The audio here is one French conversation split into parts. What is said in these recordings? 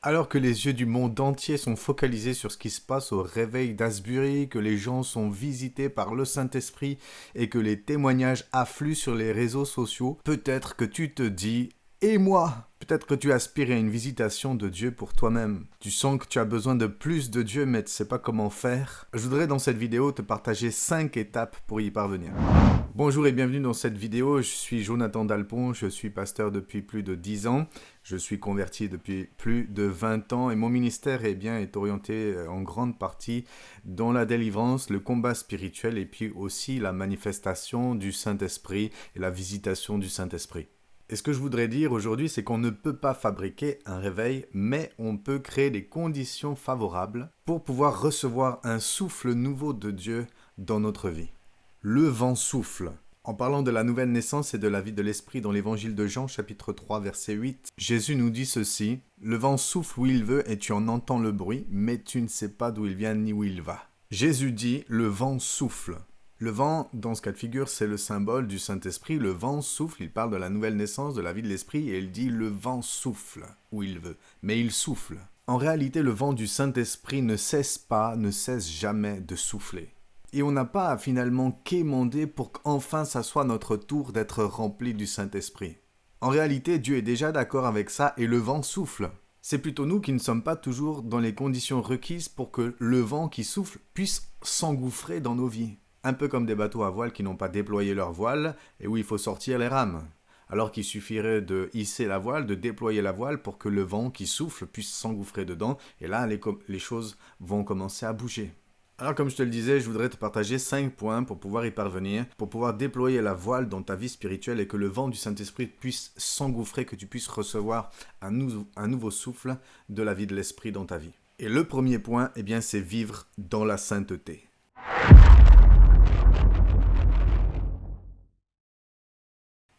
Alors que les yeux du monde entier sont focalisés sur ce qui se passe au réveil d'Asbury, que les gens sont visités par le Saint-Esprit et que les témoignages affluent sur les réseaux sociaux, peut-être que tu te dis «Et moi?» Peut-être que tu aspires à une visitation de Dieu pour toi-même. Tu sens que tu as besoin de plus de Dieu mais tu ne sais pas comment faire. Je voudrais dans cette vidéo te partager 5 étapes pour y parvenir. Bonjour et bienvenue dans cette vidéo, je suis Jonathan Dalpon, je suis pasteur depuis plus de 10 ans, je suis converti depuis plus de 20 ans et mon ministère est orienté en grande partie dans la délivrance, le combat spirituel et puis aussi la manifestation du Saint-Esprit et la visitation du Saint-Esprit. Et ce que je voudrais dire aujourd'hui, c'est qu'on ne peut pas fabriquer un réveil, mais on peut créer des conditions favorables pour pouvoir recevoir un souffle nouveau de Dieu dans notre vie. Le vent souffle. En parlant de la nouvelle naissance et de la vie de l'esprit dans l'évangile de Jean, chapitre 3, verset 8, Jésus nous dit ceci, « Le vent souffle où il veut et tu en entends le bruit, mais tu ne sais pas d'où il vient ni où il va. » Jésus dit, « Le vent souffle. » Le vent, dans ce cas de figure, c'est le symbole du Saint-Esprit. Le vent souffle, il parle de la nouvelle naissance, de la vie de l'esprit, et il dit, « Le vent souffle où il veut. » Mais il souffle. En réalité, le vent du Saint-Esprit ne cesse jamais de souffler. Et on n'a pas à finalement quémander pour qu'enfin ça soit notre tour d'être rempli du Saint-Esprit. En réalité, Dieu est déjà d'accord avec ça et le vent souffle. C'est plutôt nous qui ne sommes pas toujours dans les conditions requises pour que le vent qui souffle puisse s'engouffrer dans nos vies. Un peu comme des bateaux à voile qui n'ont pas déployé leur voile et où il faut sortir les rames. Alors qu'il suffirait de hisser la voile, de déployer la voile pour que le vent qui souffle puisse s'engouffrer dedans. Et là, les choses vont commencer à bouger. Alors comme je te le disais, je voudrais te partager 5 points pour pouvoir y parvenir, pour pouvoir déployer la voile dans ta vie spirituelle et que le vent du Saint-Esprit puisse s'engouffrer, que tu puisses recevoir un nouveau souffle de la vie de l'Esprit dans ta vie. Et le premier point, c'est vivre dans la sainteté.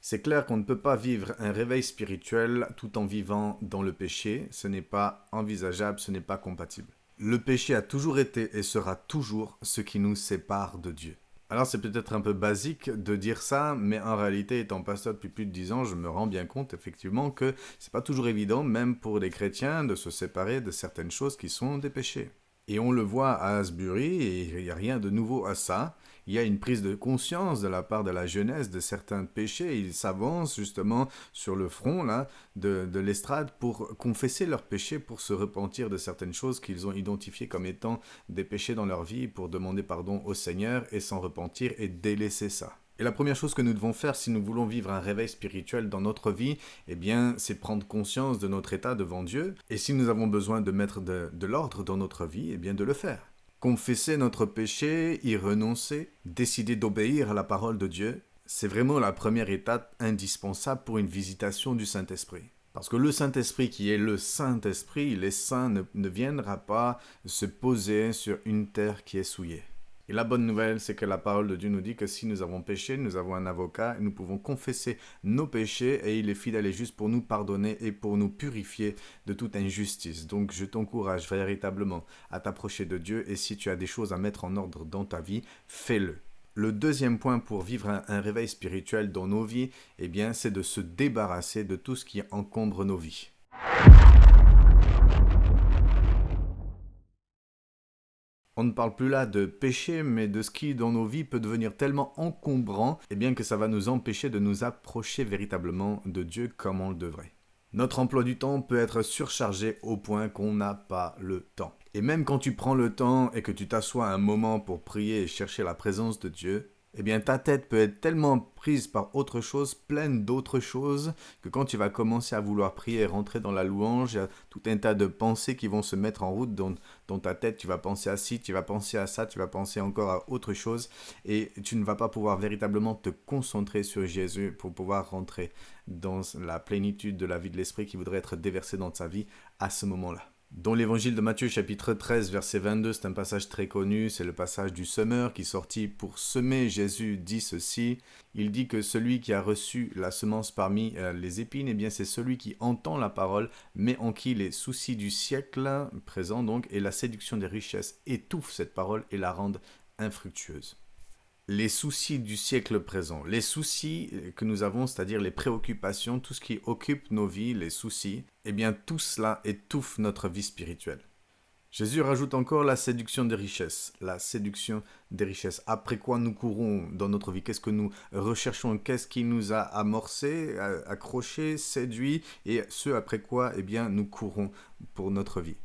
C'est clair qu'on ne peut pas vivre un réveil spirituel tout en vivant dans le péché. Ce n'est pas envisageable, ce n'est pas compatible. Le péché a toujours été et sera toujours ce qui nous sépare de Dieu. Alors c'est peut-être un peu basique de dire ça, mais en réalité, étant pasteur depuis plus de 10 ans, je me rends bien compte effectivement que c'est pas toujours évident, même pour des chrétiens, de se séparer de certaines choses qui sont des péchés. Et on le voit à Asbury, et il n'y a rien de nouveau à ça. Il y a une prise de conscience de la part de la jeunesse de certains péchés. Ils s'avancent justement sur le front là, de l'estrade pour confesser leurs péchés, pour se repentir de certaines choses qu'ils ont identifiées comme étant des péchés dans leur vie, pour demander pardon au Seigneur et s'en repentir et délaisser ça. Et la première chose que nous devons faire si nous voulons vivre un réveil spirituel dans notre vie, c'est prendre conscience de notre état devant Dieu. Et si nous avons besoin de mettre de l'ordre dans notre vie, de le faire. Confesser notre péché, y renoncer, décider d'obéir à la parole de Dieu, c'est vraiment la première étape indispensable pour une visitation du Saint-Esprit. Parce que le Saint-Esprit qui est le Saint-Esprit, il est saint, ne viendra pas se poser sur une terre qui est souillée. Et la bonne nouvelle, c'est que la parole de Dieu nous dit que si nous avons péché, nous avons un avocat et nous pouvons confesser nos péchés et il est fidèle et juste pour nous pardonner et pour nous purifier de toute injustice. Donc je t'encourage véritablement à t'approcher de Dieu et si tu as des choses à mettre en ordre dans ta vie, fais-le. Le deuxième point pour vivre un réveil spirituel dans nos vies, c'est de se débarrasser de tout ce qui encombre nos vies. On ne parle plus là de péché, mais de ce qui dans nos vies peut devenir tellement encombrant, que ça va nous empêcher de nous approcher véritablement de Dieu comme on le devrait. Notre emploi du temps peut être surchargé au point qu'on n'a pas le temps. Et même quand tu prends le temps et que tu t'assois un moment pour prier et chercher la présence de Dieu, ta tête peut être tellement prise par autre chose, pleine d'autres choses, que quand tu vas commencer à vouloir prier et rentrer dans la louange, il y a tout un tas de pensées qui vont se mettre en route dans ta tête. Tu vas penser à ci, tu vas penser à ça, tu vas penser encore à autre chose, et tu ne vas pas pouvoir véritablement te concentrer sur Jésus pour pouvoir rentrer dans la plénitude de la vie de l'Esprit qui voudrait être déversée dans ta vie à ce moment-là. Dans l'évangile de Matthieu chapitre 13 verset 22, c'est un passage très connu, c'est le passage du semeur qui sortit pour semer. Jésus dit ceci, il dit que celui qui a reçu la semence parmi les épines, c'est celui qui entend la parole, mais en qui les soucis du siècle présent donc et la séduction des richesses étouffent cette parole et la rendent infructueuse. Les soucis du siècle présent, les soucis que nous avons, c'est-à-dire les préoccupations, tout ce qui occupe nos vies, les soucis, eh bien tout cela étouffe notre vie spirituelle. Jésus rajoute encore la séduction des richesses. La séduction des richesses. Après quoi nous courons dans notre vie? Qu'est-ce que nous recherchons? Qu'est-ce qui nous a amorcé, accroché, séduit? Et ce après quoi, eh bien, nous courons pour notre vie.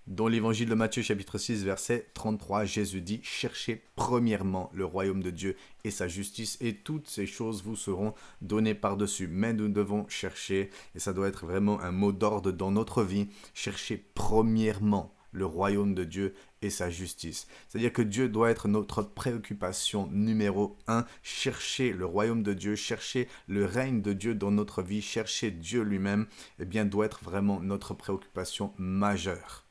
Dans l'évangile de Matthieu chapitre 6 verset 33, Jésus dit « Cherchez premièrement le royaume de Dieu et sa justice et toutes ces choses vous seront données par-dessus. » Mais nous devons chercher, et ça doit être vraiment un mot d'ordre dans notre vie, chercher premièrement le royaume de Dieu et sa justice. C'est-à-dire que Dieu doit être notre préoccupation numéro 1. Chercher le royaume de Dieu, chercher le règne de Dieu dans notre vie, chercher Dieu lui-même, eh bien, doit être vraiment notre préoccupation majeure.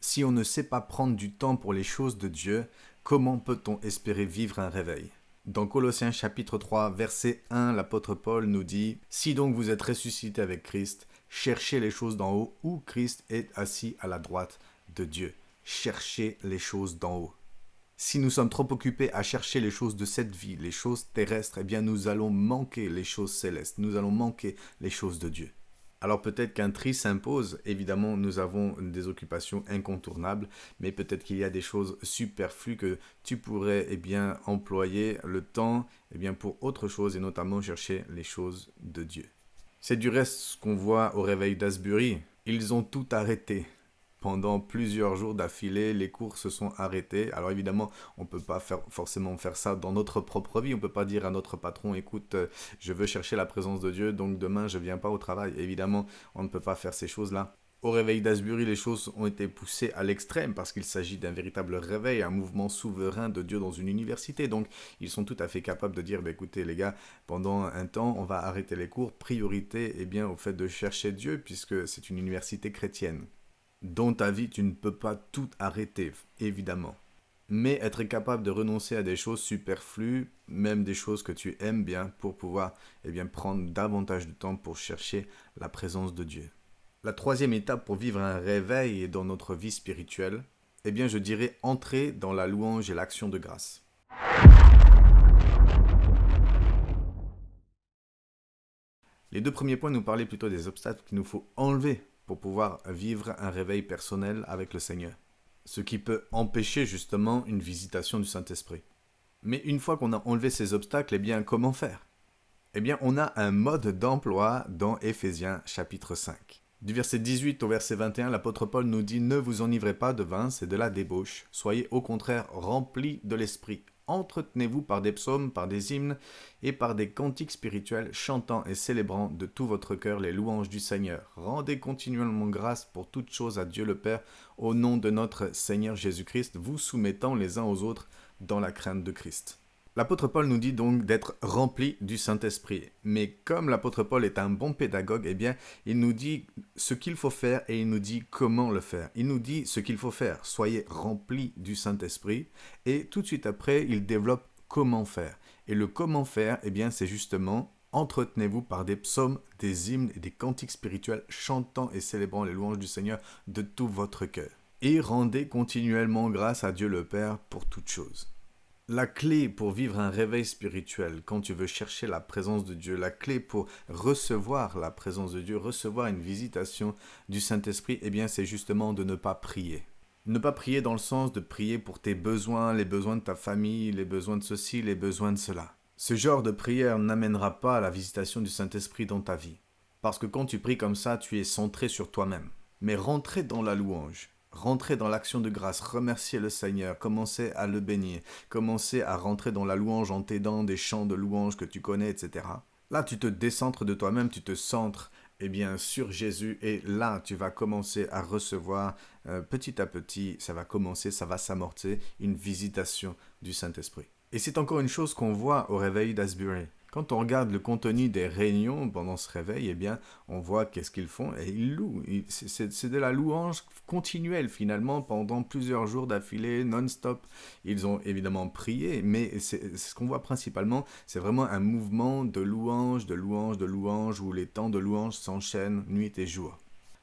Si on ne sait pas prendre du temps pour les choses de Dieu, comment peut-on espérer vivre un réveil? Dans Colossiens chapitre 3, verset 1, l'apôtre Paul nous dit « Si donc vous êtes ressuscité avec Christ, cherchez les choses d'en haut où Christ est assis à la droite de Dieu. » Cherchez les choses d'en haut. Si nous sommes trop occupés à chercher les choses de cette vie, les choses terrestres, eh bien nous allons manquer les choses célestes, nous allons manquer les choses de Dieu. Alors peut-être qu'un tri s'impose, évidemment nous avons des occupations incontournables, mais peut-être qu'il y a des choses superflues que tu pourrais employer le temps pour autre chose et notamment chercher les choses de Dieu. C'est du reste ce qu'on voit au réveil d'Asbury. Ils ont tout arrêté. Pendant plusieurs jours d'affilée, les cours se sont arrêtés. Alors évidemment, on ne peut pas forcément faire ça dans notre propre vie. On ne peut pas dire à notre patron, écoute, je veux chercher la présence de Dieu, donc demain je ne viens pas au travail. Évidemment, on ne peut pas faire ces choses-là. Au réveil d'Asbury, les choses ont été poussées à l'extrême parce qu'il s'agit d'un véritable réveil, un mouvement souverain de Dieu dans une université. Donc, ils sont tout à fait capables de dire, écoutez les gars, pendant un temps, on va arrêter les cours. Priorité au fait de chercher Dieu puisque c'est une université chrétienne. Dans ta vie, tu ne peux pas tout arrêter, évidemment. Mais être capable de renoncer à des choses superflues, même des choses que tu aimes bien, pour pouvoir prendre davantage de temps pour chercher la présence de Dieu. La troisième étape pour vivre un réveil dans notre vie spirituelle, je dirais entrer dans la louange et l'action de grâce. Les deux premiers points nous parlaient plutôt des obstacles qu'il nous faut enlever pour pouvoir vivre un réveil personnel avec le Seigneur. Ce qui peut empêcher justement une visitation du Saint-Esprit. Mais une fois qu'on a enlevé ces obstacles, comment faire? On a un mode d'emploi dans Éphésiens chapitre 5. Du verset 18 au verset 21, l'apôtre Paul nous dit « Ne vous enivrez pas de vin, c'est de la débauche. Soyez au contraire remplis de l'esprit. Entretenez-vous par des psaumes, par des hymnes et par des cantiques spirituels, chantant et célébrant de tout votre cœur les louanges du Seigneur. Rendez continuellement grâce pour toutes choses à Dieu le Père, au nom de notre Seigneur Jésus-Christ, vous soumettant les uns aux autres dans la crainte de Christ. » L'apôtre Paul nous dit donc d'être rempli du Saint-Esprit. Mais comme l'apôtre Paul est un bon pédagogue, il nous dit ce qu'il faut faire et il nous dit comment le faire. Il nous dit ce qu'il faut faire, soyez remplis du Saint-Esprit. Et tout de suite après, il développe comment faire. Et le comment faire, c'est justement entretenez-vous par des psaumes, des hymnes et des cantiques spirituels, chantant et célébrant les louanges du Seigneur de tout votre cœur. Et rendez continuellement grâce à Dieu le Père pour toutes choses. La clé pour vivre un réveil spirituel, quand tu veux chercher la présence de Dieu, la clé pour recevoir la présence de Dieu, recevoir une visitation du Saint-Esprit, c'est justement de ne pas prier. Ne pas prier dans le sens de prier pour tes besoins, les besoins de ta famille, les besoins de ceci, les besoins de cela. Ce genre de prière n'amènera pas à la visitation du Saint-Esprit dans ta vie. Parce que quand tu pries comme ça, tu es centré sur toi-même. Mais rentrer dans la louange, rentrer dans l'action de grâce, remercier le Seigneur, commencer à le bénir, commencer à rentrer dans la louange en t'aidant des chants de louange que tu connais, etc. Là, tu te décentres de toi-même, tu te centres sur Jésus et là, tu vas commencer à recevoir petit à petit, ça va s'amorcer une visitation du Saint-Esprit. Et c'est encore une chose qu'on voit au réveil d'Asbury. Quand on regarde le contenu des réunions pendant ce réveil, on voit qu'est-ce qu'ils font et ils louent. C'est de la louange continuelle finalement pendant plusieurs jours d'affilée, non-stop. Ils ont évidemment prié, mais ce qu'on voit principalement, c'est vraiment un mouvement de louange, de louange, de louange, où les temps de louange s'enchaînent nuit et jour.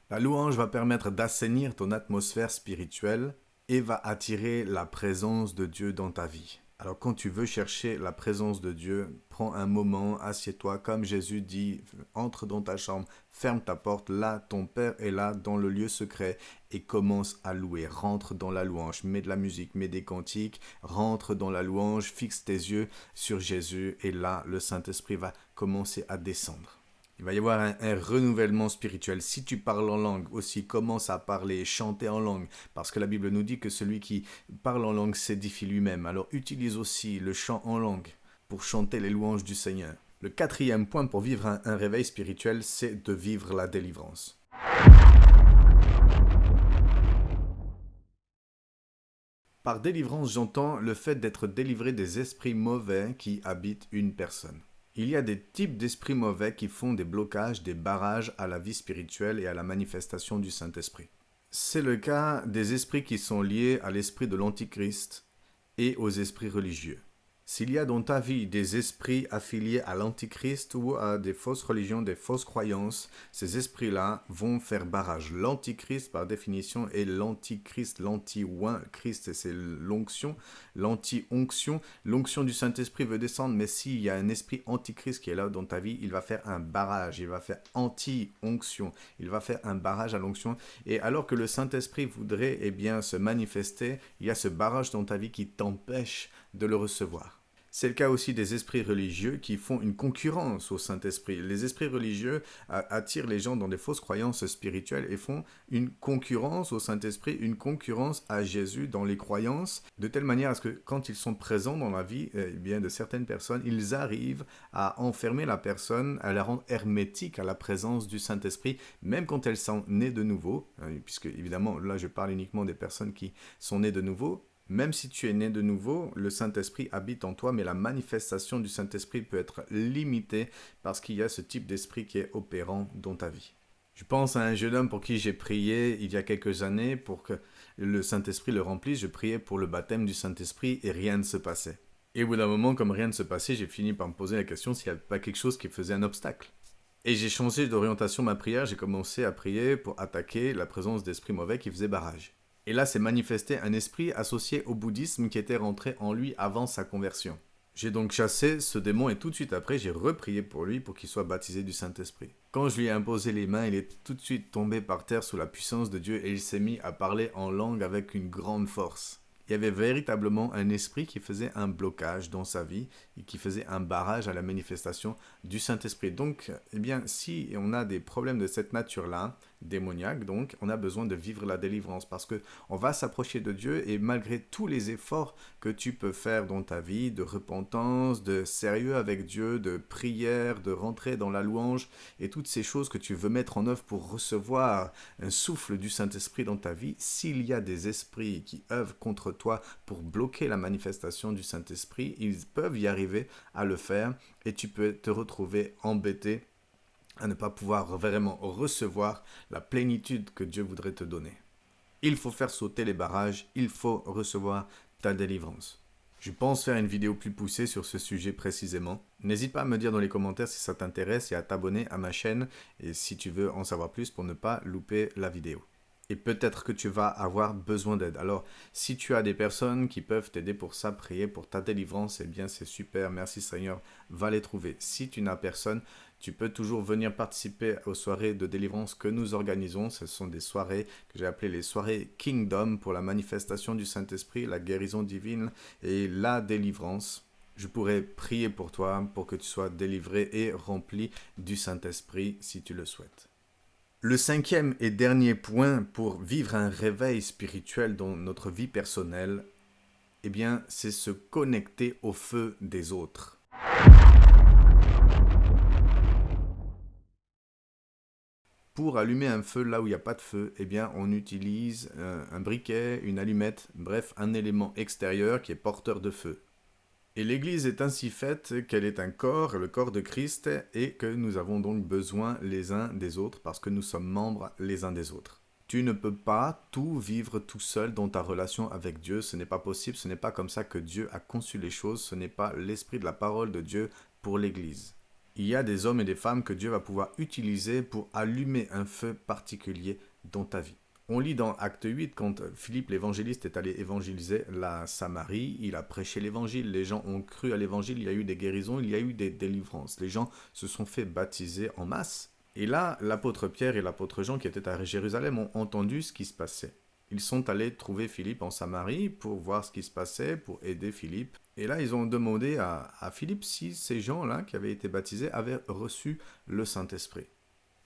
La louange va permettre d'assainir ton atmosphère spirituelle et va attirer la présence de Dieu dans ta vie. Alors quand tu veux chercher la présence de Dieu, prends un moment, assieds-toi, comme Jésus dit, entre dans ta chambre, ferme ta porte, là ton Père est là dans le lieu secret et commence à louer, rentre dans la louange, mets de la musique, mets des cantiques, rentre dans la louange, fixe tes yeux sur Jésus et là le Saint-Esprit va commencer à descendre. Il va y avoir un renouvellement spirituel. Si tu parles en langue aussi, commence à parler, chanter en langue, parce que la Bible nous dit que celui qui parle en langue s'édifie lui-même. Alors utilise aussi le chant en langue pour chanter les louanges du Seigneur. Le quatrième point pour vivre un réveil spirituel, c'est de vivre la délivrance. Par délivrance, j'entends le fait d'être délivré des esprits mauvais qui habitent une personne. Il y a des types d'esprits mauvais qui font des blocages, des barrages à la vie spirituelle et à la manifestation du Saint-Esprit. C'est le cas des esprits qui sont liés à l'esprit de l'Antichrist et aux esprits religieux. S'il y a dans ta vie des esprits affiliés à l'Antichrist ou à des fausses religions, des fausses croyances, ces esprits-là vont faire barrage. L'Antichrist, par définition, est l'Antichrist, l'anti-oint. Christ, c'est l'onction, l'anti-onction. L'onction du Saint-Esprit veut descendre, mais s'il y a un esprit Antichrist qui est là dans ta vie, il va faire un barrage, il va faire anti-onction, il va faire un barrage à l'onction. Et alors que le Saint-Esprit voudrait se manifester, il y a ce barrage dans ta vie qui t'empêche de le recevoir. C'est le cas aussi des esprits religieux qui font une concurrence au Saint-Esprit. Les esprits religieux attirent les gens dans des fausses croyances spirituelles et font une concurrence au Saint-Esprit, une concurrence à Jésus dans les croyances, de telle manière à ce que quand ils sont présents dans la vie de certaines personnes, ils arrivent à enfermer la personne, à la rendre hermétique à la présence du Saint-Esprit, même quand elles sont nées de nouveau, puisque évidemment là je parle uniquement des personnes qui sont nées de nouveau. Même si tu es né de nouveau, le Saint-Esprit habite en toi, mais la manifestation du Saint-Esprit peut être limitée parce qu'il y a ce type d'esprit qui est opérant dans ta vie. Je pense à un jeune homme pour qui j'ai prié il y a quelques années pour que le Saint-Esprit le remplisse. Je priais pour le baptême du Saint-Esprit et rien ne se passait. Et au bout d'un moment, comme rien ne se passait, j'ai fini par me poser la question s'il n'y avait pas quelque chose qui faisait un obstacle. Et j'ai changé d'orientation ma prière, j'ai commencé à prier pour attaquer la présence d'esprits mauvais qui faisaient barrage. Et là s'est manifesté un esprit associé au bouddhisme qui était rentré en lui avant sa conversion. J'ai donc chassé ce démon et tout de suite après, j'ai reprié pour lui pour qu'il soit baptisé du Saint-Esprit. Quand je lui ai imposé les mains, il est tout de suite tombé par terre sous la puissance de Dieu et il s'est mis à parler en langue avec une grande force. Il y avait véritablement un esprit qui faisait un blocage dans sa vie et qui faisait un barrage à la manifestation du Saint-Esprit. Donc, si on a des problèmes de cette nature-là, démoniaques, donc, on a besoin de vivre la délivrance parce qu'on va s'approcher de Dieu et malgré tous les efforts que tu peux faire dans ta vie, de repentance, de sérieux avec Dieu, de prière, de rentrer dans la louange et toutes ces choses que tu veux mettre en œuvre pour recevoir un souffle du Saint-Esprit dans ta vie, s'il y a des esprits qui œuvrent contre toi pour bloquer la manifestation du Saint-Esprit, ils peuvent y arriver à le faire et tu peux te retrouver embêté à ne pas pouvoir vraiment recevoir la plénitude que Dieu voudrait te donner. Il faut faire sauter les barrages, il faut recevoir ta délivrance. Je pense faire une vidéo plus poussée sur ce sujet précisément. N'hésite pas à me dire dans les commentaires si ça t'intéresse et à t'abonner à ma chaîne et si tu veux en savoir plus pour ne pas louper la vidéo. Et peut-être que tu vas avoir besoin d'aide. Alors, si tu as des personnes qui peuvent t'aider pour ça, prier pour ta délivrance, c'est super, merci Seigneur, va les trouver. Si tu n'as personne, tu peux toujours venir participer aux soirées de délivrance que nous organisons. Ce sont des soirées que j'ai appelées les soirées Kingdom pour la manifestation du Saint-Esprit, la guérison divine et la délivrance. Je pourrais prier pour toi, pour que tu sois délivré et rempli du Saint-Esprit si tu le souhaites. Le cinquième et dernier point pour vivre un réveil spirituel dans notre vie personnelle, c'est se connecter au feu des autres. Pour allumer un feu là où il n'y a pas de feu, on utilise un briquet, une allumette, bref, un élément extérieur qui est porteur de feu. Et l'Église est ainsi faite qu'elle est un corps, le corps de Christ, et que nous avons donc besoin les uns des autres parce que nous sommes membres les uns des autres. Tu ne peux pas tout vivre tout seul dans ta relation avec Dieu, ce n'est pas possible, ce n'est pas comme ça que Dieu a conçu les choses, ce n'est pas l'esprit de la parole de Dieu pour l'Église. Il y a des hommes et des femmes que Dieu va pouvoir utiliser pour allumer un feu particulier dans ta vie. On lit dans Acte 8, quand Philippe l'évangéliste est allé évangéliser la Samarie, il a prêché l'évangile, les gens ont cru à l'évangile, il y a eu des guérisons, il y a eu des délivrances. Les gens se sont fait baptiser en masse. Et là, l'apôtre Pierre et l'apôtre Jean qui étaient à Jérusalem ont entendu ce qui se passait. Ils sont allés trouver Philippe en Samarie pour voir ce qui se passait, pour aider Philippe. Et là, ils ont demandé à Philippe si ces gens-là qui avaient été baptisés avaient reçu le Saint-Esprit.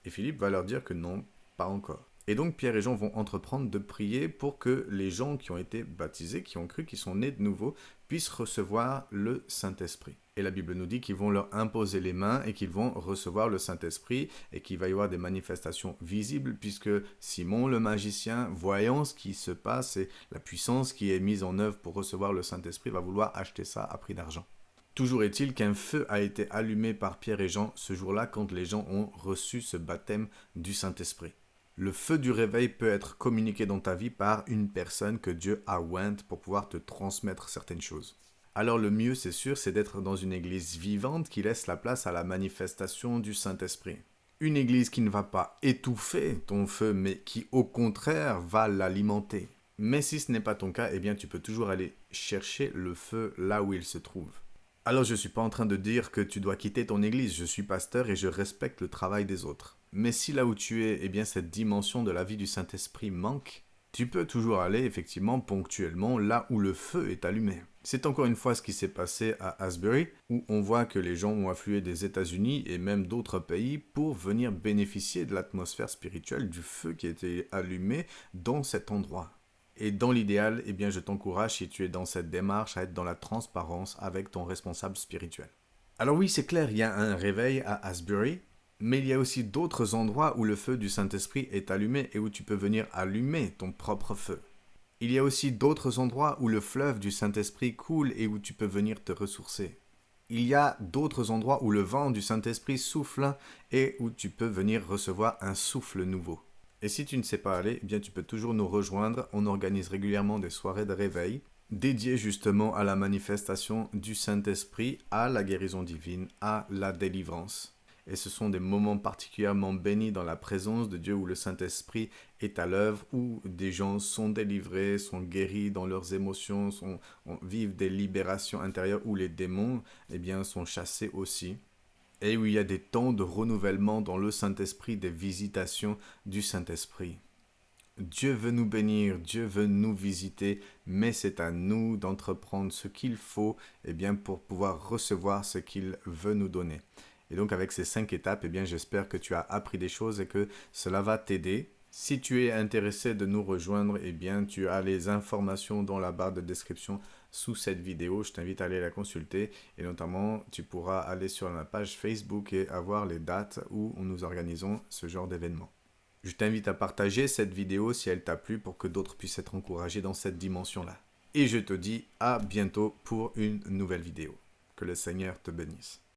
Et Philippe va leur dire que non, pas encore. Et donc Pierre et Jean vont entreprendre de prier pour que les gens qui ont été baptisés, qui ont cru, qui sont nés de nouveau, puissent recevoir le Saint-Esprit. Et la Bible nous dit qu'ils vont leur imposer les mains et qu'ils vont recevoir le Saint-Esprit et qu'il va y avoir des manifestations visibles puisque Simon le magicien, voyant ce qui se passe et la puissance qui est mise en œuvre pour recevoir le Saint-Esprit, va vouloir acheter ça à prix d'argent. Toujours est-il qu'un feu a été allumé par Pierre et Jean ce jour-là quand les gens ont reçu ce baptême du Saint-Esprit. Le feu du réveil peut être communiqué dans ta vie par une personne que Dieu a ointe pour pouvoir te transmettre certaines choses. Alors le mieux, c'est sûr, c'est d'être dans une église vivante qui laisse la place à la manifestation du Saint-Esprit. Une église qui ne va pas étouffer ton feu, mais qui au contraire va l'alimenter. Mais si ce n'est pas ton cas, eh bien tu peux toujours aller chercher le feu là où il se trouve. Alors je ne suis pas en train de dire que tu dois quitter ton église, je suis pasteur et je respecte le travail des autres. Mais si là où tu es, eh bien cette dimension de la vie du Saint-Esprit manque, tu peux toujours aller effectivement ponctuellement là où le feu est allumé. C'est encore une fois ce qui s'est passé à Asbury, où on voit que les gens ont afflué des États-Unis et même d'autres pays pour venir bénéficier de l'atmosphère spirituelle, du feu qui a été allumé dans cet endroit. Et dans l'idéal, eh bien, je t'encourage, si tu es dans cette démarche, à être dans la transparence avec ton responsable spirituel. Alors oui, c'est clair, il y a un réveil à Asbury, mais il y a aussi d'autres endroits où le feu du Saint-Esprit est allumé et où tu peux venir allumer ton propre feu. Il y a aussi d'autres endroits où le fleuve du Saint-Esprit coule et où tu peux venir te ressourcer. Il y a d'autres endroits où le vent du Saint-Esprit souffle et où tu peux venir recevoir un souffle nouveau. Et si tu ne sais pas aller, eh bien tu peux toujours nous rejoindre. On organise régulièrement des soirées de réveil dédiées justement à la manifestation du Saint-Esprit, à la guérison divine, à la délivrance. Et ce sont des moments particulièrement bénis dans la présence de Dieu où le Saint-Esprit est à l'œuvre, où des gens sont délivrés, sont guéris dans leurs émotions, vivent des libérations intérieures, où les démons eh bien, sont chassés aussi. Et où il y a des temps de renouvellement dans le Saint-Esprit, des visitations du Saint-Esprit. Dieu veut nous bénir, Dieu veut nous visiter, mais c'est à nous d'entreprendre ce qu'il faut eh bien, pour pouvoir recevoir ce qu'il veut nous donner. Et donc avec ces 5 étapes, eh bien, j'espère que tu as appris des choses et que cela va t'aider. Si tu es intéressé de nous rejoindre, eh bien, tu as les informations dans la barre de description sous cette vidéo. Je t'invite à aller la consulter et notamment, tu pourras aller sur ma page Facebook et avoir les dates où nous organisons ce genre d'événement. Je t'invite à partager cette vidéo si elle t'a plu pour que d'autres puissent être encouragés dans cette dimension-là. Et je te dis à bientôt pour une nouvelle vidéo. Que le Seigneur te bénisse.